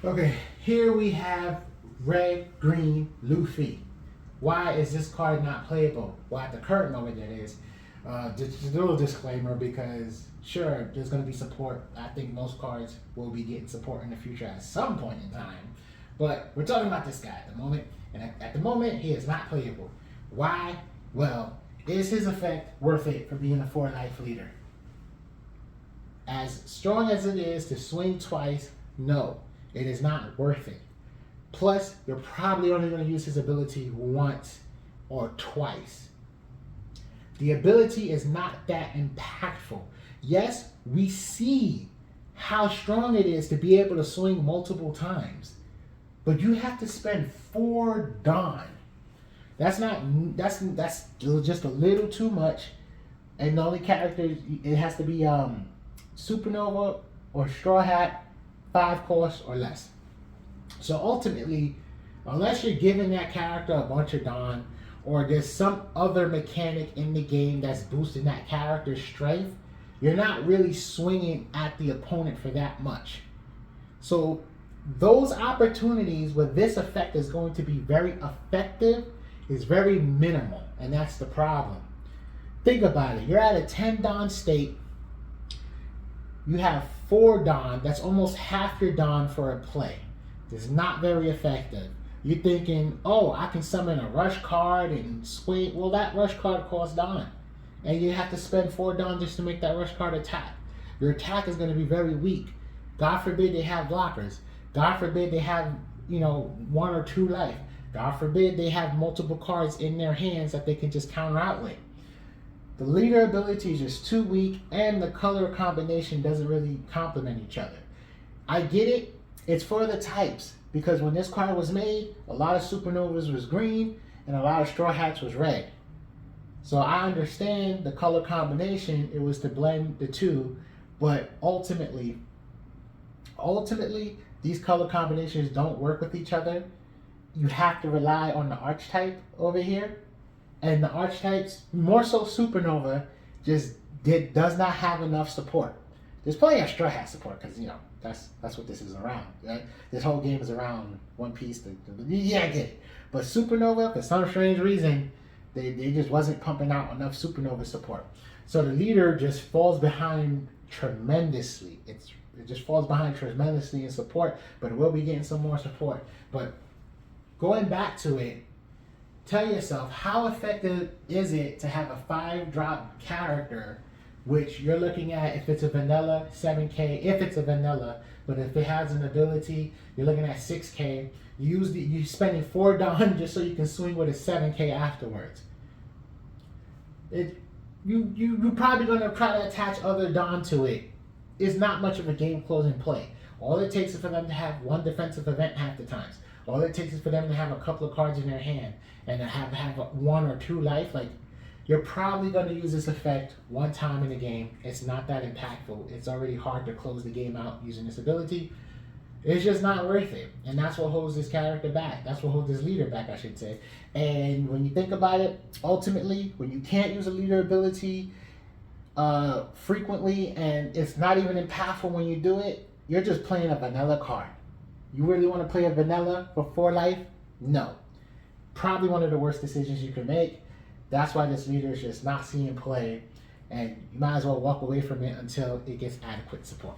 Okay, here we have Red Green Luffy. Why is this card not playable? Well, at the current moment, that is. Just a little disclaimer because, sure, there's going to be support. I think most cards will be getting support in the future at some point in time. But we're talking about this guy at the moment. And at the moment, he is not playable. Why? Well, is his effect worth it for being a 4-life leader? As strong as it is to swing twice, no, it is not worth it. Plus, you're probably only going to use his ability once or twice. The ability is not that impactful. Yes, we see how strong it is to be able to swing multiple times, but you have to spend 4 Dawn. That's just a little too much. And the only character, it has to be Supernova or Straw Hat, 5 cost or less. So ultimately, unless you're giving that character a bunch of Dawn, or there's some other mechanic in the game that's boosting that character's strength, you're not really swinging at the opponent for that much. So those opportunities where this effect is going to be very effective is very minimal, and that's the problem. Think about it. You're at a 10 Dawn state. You have 4 Dawn. That's almost half your Dawn for a play. It's not very effective. You're thinking, oh, I can summon a rush card and swing. Well, that rush card costs Dawn. And you have to spend 4 Dawn just to make that rush card attack. Your attack is going to be very weak. God forbid they have blockers. God forbid they have, 1 or 2 life. God forbid they have multiple cards in their hands that they can just counter out with. The leader ability is just too weak, and the color combination doesn't really complement each other. I get it. It's for the types, because when this card was made, a lot of Supernovas was green and a lot of Straw Hats was red. So I understand the color combination. It was to blend the two, but ultimately, these color combinations don't work with each other. You have to rely on the archetype over here. And the archetypes, more so Supernova, does not have enough support. There's plenty of Straw Hat support because, that's what this is around. Right? This whole game is around One Piece. Yeah, I get it. But Supernova, for some strange reason, they just wasn't pumping out enough Supernova support. So the leader just falls behind tremendously. It just falls behind tremendously in support, but it will be getting some more support. But going back to it, tell yourself, how effective is it to have a 5-drop character, which you're looking at, if it's a vanilla, 7K, if it's a vanilla, but if it has an ability, you're looking at 6K. You're spending 4 Dawn just so you can swing with a 7K afterwards. You're probably going to try to attach other Dawn to it. It's not much of a game closing play. All it takes is for them to have 1 defensive event half the times. All it takes is for them to have a couple of cards in their hand and to have 1 or 2 life. Like, you're probably going to use this effect 1 time in the game. It's not that impactful. It's already hard to close the game out using this ability. It's just not worth it. And that's what holds this character back. That's what holds this leader back, I should say. And when you think about it, ultimately, when you can't use a leader ability frequently and it's not even impactful when you do it, you're just playing a vanilla card. You really want to play a vanilla for 4 life? No. Probably one of the worst decisions you can make. That's why this leader is just not seeing play, and you might as well walk away from it until it gets adequate support.